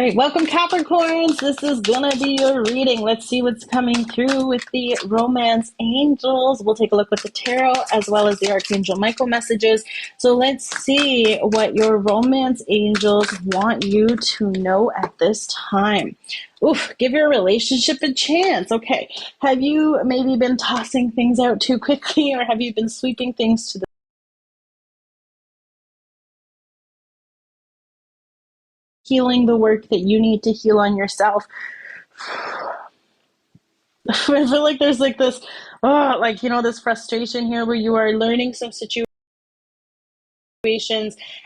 All right, welcome Capricorns. This is gonna be your reading. Let's see what's coming through with the romance angels. We'll take a look with the tarot as well as the Archangel Michael messages. So let's see what your romance angels want you to know at this time. Oof, give your relationship a chance. Okay, have you maybe been tossing things out too quickly, or have you been sweeping things to the healing the work that you need to heal on yourself? I feel like there's like this, this frustration here where you are learning some situations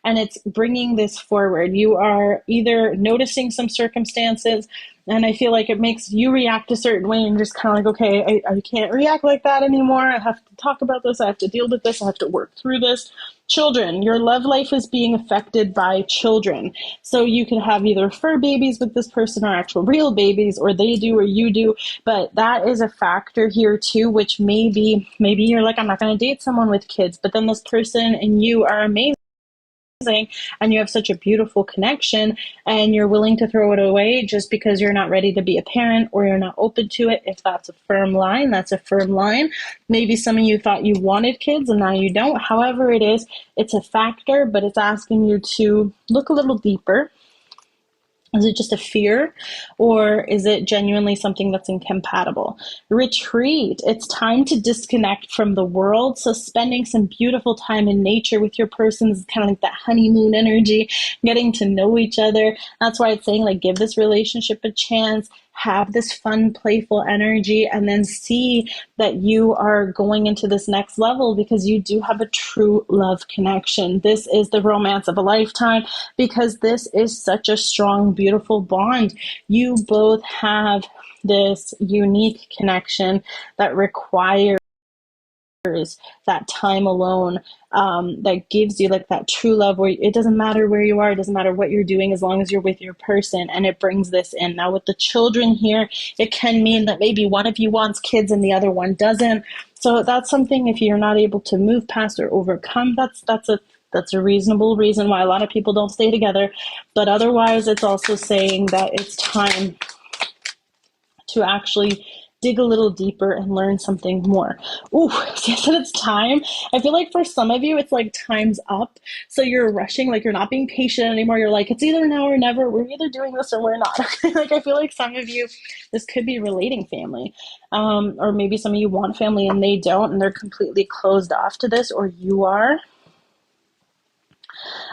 and it's bringing this forward. You are either noticing some circumstances and I feel like it makes you react a certain way and just kind of like, okay, I can't react like that anymore. I have to talk about this. I have to deal with this. I have to work through this. Children, your love life is being affected by children. So you can have either fur babies with this person or actual real babies, or they do or you do. But that is a factor here too, which maybe you're like, I'm not going to date someone with kids, but then this person and you are amazing and you have such a beautiful connection and you're willing to throw it away just because you're not ready to be a parent or you're not open to it. If that's a firm line, that's a firm line. Maybe some of you thought you wanted kids and now you don't. However it is, it's a factor, but it's asking you to look a little deeper. Is it just a fear, or is it genuinely something that's incompatible? Retreat. It's time to disconnect from the world. So spending some beautiful time in nature with your person is kind of like that honeymoon energy, getting to know each other. That's why it's saying, like, give this relationship a chance, have this fun, playful energy, and then see that you are going into this next level because you do have a true love connection. This is the romance of a lifetime because this is such a strong, beautiful bond. You both have this unique connection that requires that time alone, that gives you like that true love where it doesn't matter where you are, it doesn't matter what you're doing as long as you're with your person, and it brings this in. Now with the children here, it can mean that maybe one of you wants kids and the other one doesn't. So that's something, if you're not able to move past or overcome, that's a reasonable reason why a lot of people don't stay together. But otherwise, it's also saying that it's time to actually dig a little deeper and learn something more. Ooh, so it's time. I feel like for some of you, it's like time's up. So you're rushing, like you're not being patient anymore. You're like, it's either now or never. We're either doing this or we're not. Like I feel like some of you, this could be relating family. Or maybe some of you want family and they don't, and they're completely closed off to this, or you are.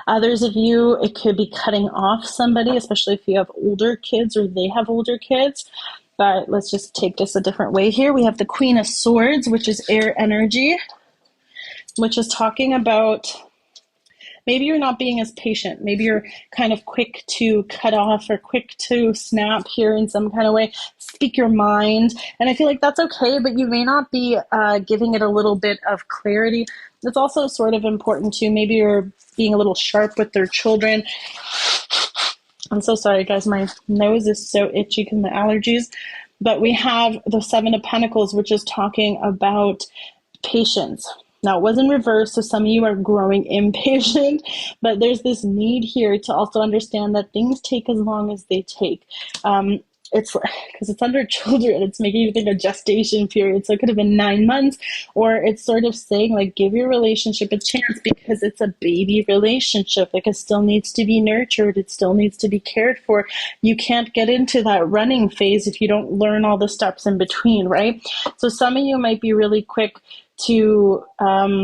Others of you, it could be cutting off somebody, especially if you have older kids or they have older kids. But let's just take this a different way here. We have the Queen of Swords, which is air energy, which is talking about maybe you're not being as patient. Maybe you're kind of quick to cut off or quick to snap here in some kind of way, speak your mind. And I feel like that's okay, but you may not be giving it a little bit of clarity. It's also sort of important too. Maybe you're being a little sharp with their children. I'm so sorry, guys. My nose is so itchy because of my allergies. But we have the Seven of Pentacles, which is talking about patience. Now, it was in reverse, so some of you are growing impatient, but there's this need here to also understand that things take as long as they take. It's because it's under children, it's making you think a gestation period. So it could have been 9 months, or it's sort of saying like, give your relationship a chance because it's a baby relationship. Like it still needs to be nurtured. It still needs to be cared for. You can't get into that running phase if you don't learn all the steps in between, right? So some of you might be really quick to, I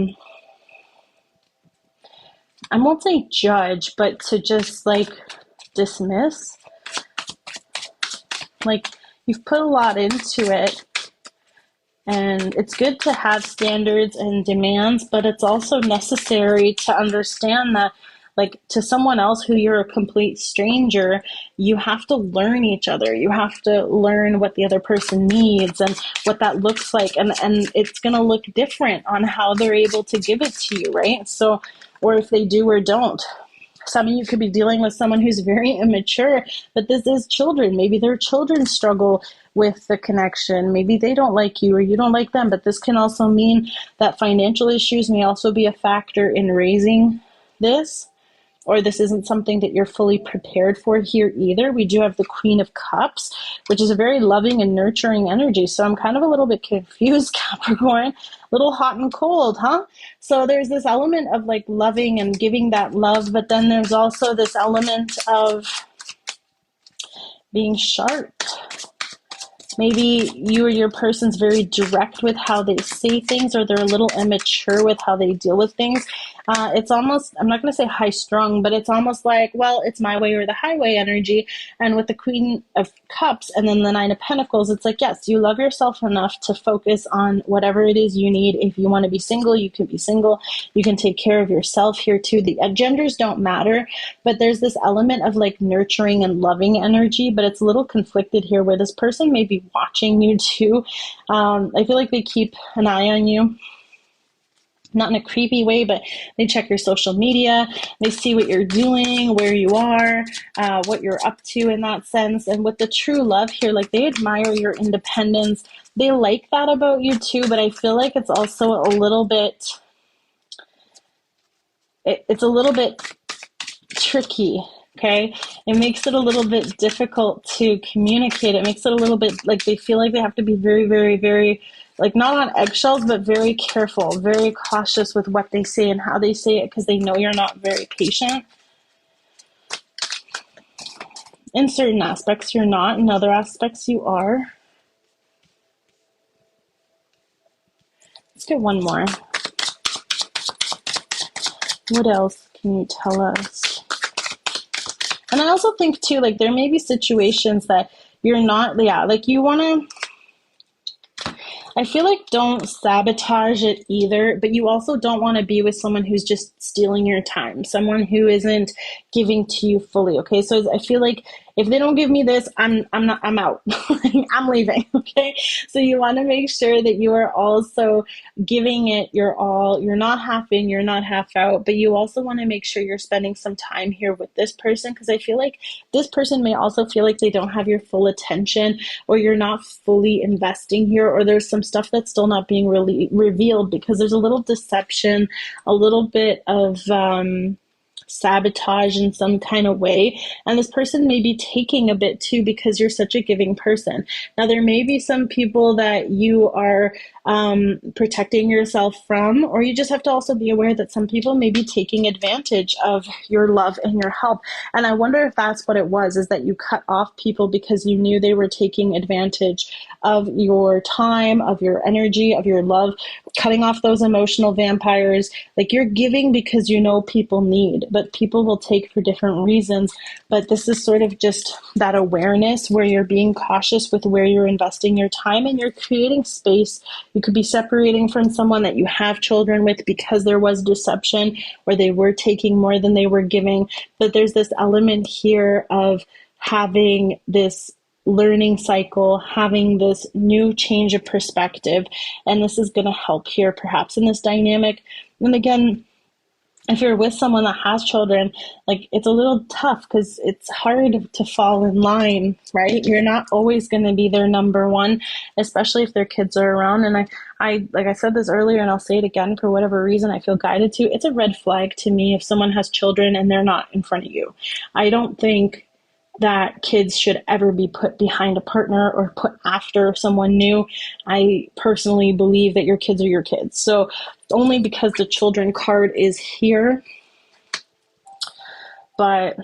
won't say judge, but to just like dismiss. Like you've put a lot into it, and it's good to have standards and demands, but it's also necessary to understand that, like, to someone else who you're a complete stranger, you have to learn each other. You have to learn what the other person needs and what that looks like, and it's going to look different on how they're able to give it to you, right? So, or if they do or don't. Some of you could be dealing with someone who's very immature, but this is children. Maybe their children struggle with the connection. Maybe they don't like you or you don't like them, but this can also mean that financial issues may also be a factor in raising this. or this isn't something that you're fully prepared for here either. We do have the Queen of Cups, which is a very loving and nurturing energy. So I'm kind of a little bit confused, Capricorn, a little hot and cold, huh? So there's this element of like loving and giving that love, but then there's also this element of being sharp. Maybe you or your person's very direct with how they say things, or they're a little immature with how they deal with things. It's almost, I'm not going to say high strung, but it's almost like, well, it's my way or the highway energy. And with the Queen of Cups and then the Nine of Pentacles, it's like, yes, you love yourself enough to focus on whatever it is you need. If you want to be single, you can be single. You can take care of yourself here too. The genders don't matter, but there's this element of like nurturing and loving energy, but it's a little conflicted here where this person may be watching you too. I feel like they keep an eye on you. Not in a creepy way, but they check your social media. They see what you're doing, where you are, what you're up to in that sense. And with the true love here, like they admire your independence. They like that about you too, but I feel like it's also a little bit, it's a little bit tricky. Okay, it makes it a little bit difficult to communicate. It makes it a little bit like they feel like they have to be very, very, very, like not on eggshells, but very careful, very cautious with what they say and how they say it, because they know you're not very patient. In certain aspects, you're not. In other aspects, you are. Let's get one more. What else can you tell us? And I also think too, like there may be situations that you're not, like you want to, I feel like don't sabotage it either, but you also don't want to be with someone who's just stealing your time, someone who isn't giving to you fully. Okay. So I feel like if they don't give me this, I'm out. I'm leaving. Okay. So you want to make sure that you are also giving it your all. You're not half in, you're not half out, but you also want to make sure you're spending some time here with this person. Cause I feel like this person may also feel like they don't have your full attention, or you're not fully investing here, or there's some stuff that's still not being really revealed because there's a little deception, a little bit of, sabotage in some kind of way, and this person may be taking a bit too because you're such a giving person. Now there may be some people that you are protecting yourself from, or you just have to also be aware that some people may be taking advantage of your love and your help. And I wonder if that's what it was, is that you cut off people because you knew they were taking advantage of your time, of your energy, of your love, cutting off those emotional vampires. Like you're giving because you know people need, but people will take for different reasons. But this is sort of just that awareness where you're being cautious with where you're investing your time, and you're creating space. You could be separating from someone that you have children with because there was deception, or they were taking more than they were giving. But there's this element here of having this learning cycle, having this new change of perspective. And this is going to help here perhaps in this dynamic. And again, if you're with someone that has children, like it's a little tough because it's hard to fall in line, right? You're not always going to be their number one, especially if their kids are around. And I like I said this earlier, and I'll say it again for whatever reason I feel guided to. It's a red flag to me if someone has children and they're not in front of you. I don't think that kids should ever be put behind a partner or put after someone new. I personally believe that your kids are your kids. So only because the children card is here, but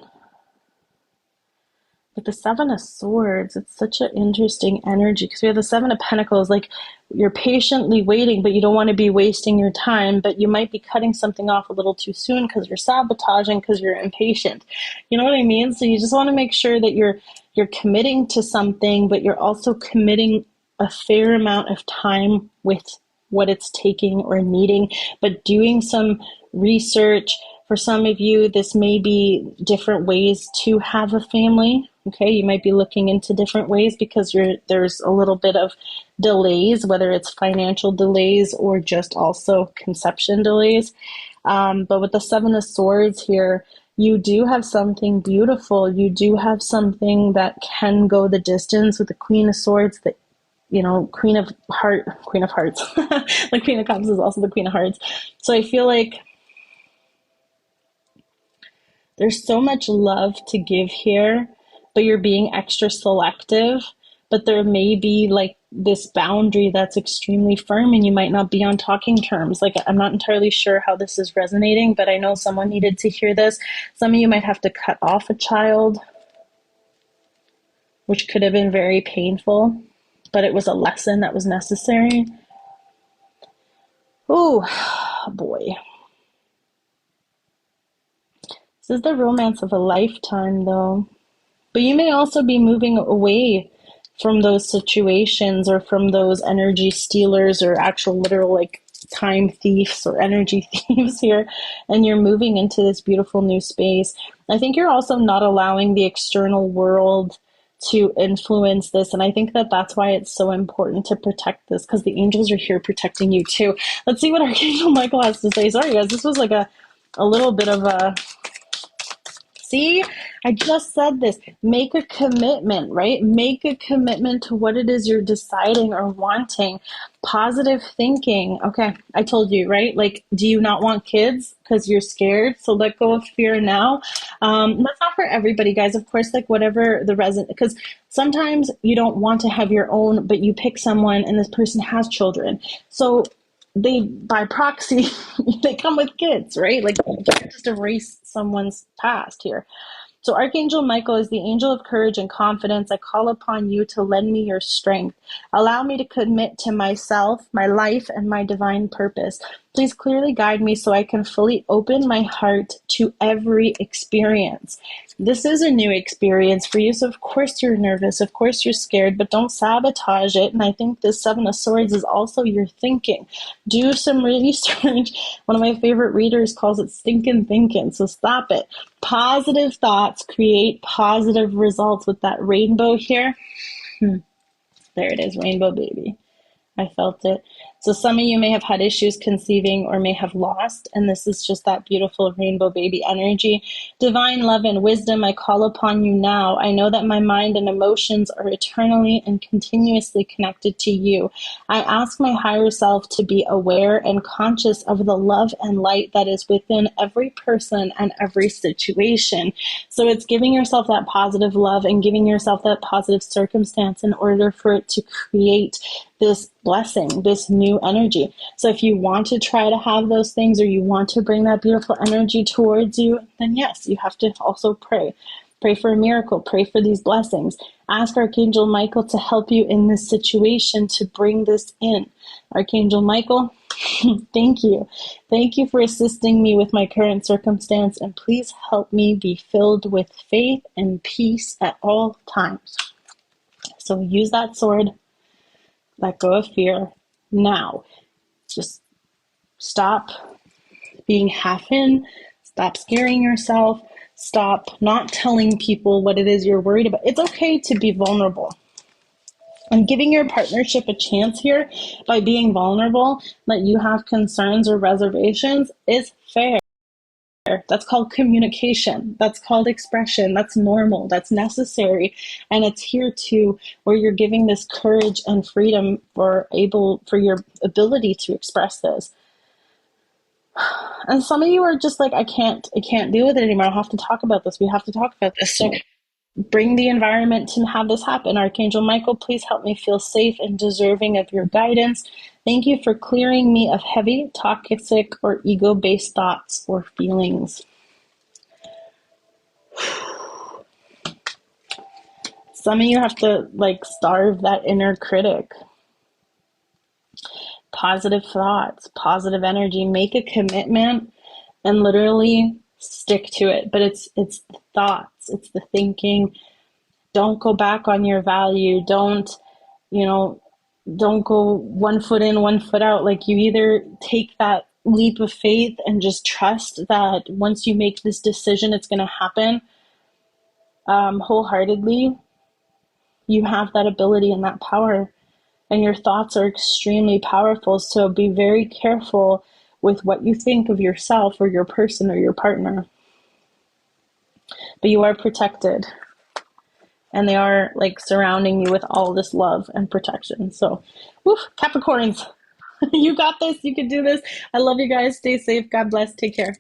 with the Seven of Swords, it's such an interesting energy because we have the Seven of Pentacles. Like you're patiently waiting, but you don't want to be wasting your time, but you might be cutting something off a little too soon because you're sabotaging, because you're impatient. You know what I mean? So you just want to make sure that you're committing to something, but you're also committing a fair amount of time with what it's taking or needing, but doing some research. For some of you, this may be different ways to have a family. Okay, you might be looking into different ways because there's a little bit of delays, whether it's financial delays or just also conception delays. But with the Seven of Swords here, you do have something beautiful. You do have something that can go the distance with the Queen of Swords, that Queen of Hearts. The Queen of Cups is also the Queen of Hearts. So I feel like There's so much love to give here, but you're being extra selective. But there may be like this boundary that's extremely firm and you might not be on talking terms. Like, I'm not entirely sure how this is resonating, but I know someone needed to hear this. Some of you might have to cut off a child, which could have been very painful, but it was a lesson that was necessary. Oh, boy. This is the romance of a lifetime, though. But you may also be moving away from those situations or from those energy stealers or actual literal like time thieves or energy thieves here, and you're moving into this beautiful new space. I think you're also not allowing the external world to influence this, and I think that that's why it's so important to protect this, because the angels are here protecting you too. Let's see what Archangel Michael has to say. Sorry guys, this was like a little bit of a... See, I just said this. Make a commitment, right? Make a commitment to what it is you're deciding or wanting. Positive thinking. Okay, I told you, right? Like, do you not want kids because you're scared? So let go of fear now. That's not for everybody, guys. Of course, like whatever the resident, because sometimes you don't want to have your own, but you pick someone and this person has children. So they, by proxy, they come with kids, right? Like, you can't just erase someone's past here. So Archangel Michael is the angel of courage and confidence. I call upon you to lend me your strength. Allow me to commit to myself, my life, and my divine purpose. Please clearly guide me so I can fully open my heart to every experience. This is a new experience for you, so of course you're nervous, of course you're scared, but don't sabotage it. And I think the Seven of Swords is also your thinking. Do some research. One of my favorite readers calls it stinking thinking, so stop it. Positive thoughts create positive results with that rainbow here. There it is, rainbow baby. I felt it. So some of you may have had issues conceiving or may have lost, and this is just that beautiful rainbow baby energy. Divine love and wisdom, I call upon you now. I know that my mind and emotions are eternally and continuously connected to you. I ask my higher self to be aware and conscious of the love and light that is within every person and every situation. So it's giving yourself that positive love and giving yourself that positive circumstance in order for it to create this blessing, this new energy. So if you want to try to have those things or you want to bring that beautiful energy towards you, then yes, you have to also pray. Pray for a miracle. Pray for these blessings. Ask Archangel Michael to help you in this situation to bring this in. Archangel Michael, thank you. Thank you for assisting me with my current circumstance, and please help me be filled with faith and peace at all times. So use that sword. Let go of fear now. Just stop being half in. Stop scaring yourself. Stop not telling people what it is you're worried about. It's okay to be vulnerable. And giving your partnership a chance here by being vulnerable that you have concerns or reservations is fair. That's called communication. That's called expression. That's normal. That's necessary. And it's here too, where you're giving this courage and freedom for your ability to express this. And some of you are just like, I can't deal with it anymore. I have to talk about this. We have to talk about this. So bring the environment to have this happen. Archangel Michael, please help me feel safe and deserving of your guidance. Thank you for clearing me of heavy, toxic, or ego-based thoughts or feelings. Some of you have to like starve that inner critic. Positive thoughts, positive energy. Make a commitment and literally stick to it. But it's the thoughts, it's the thinking. Don't go back on your value. Don't go 1 foot in, 1 foot out. Like, you either take that leap of faith and just trust that once you make this decision, it's going to happen wholeheartedly. You have that ability and that power, and your thoughts are extremely powerful. So be very careful with what you think of yourself or your person or your partner. But you are protected. And they are like surrounding you with all this love and protection. So, woof, Capricorns, you got this. You can do this. I love you guys. Stay safe. God bless. Take care.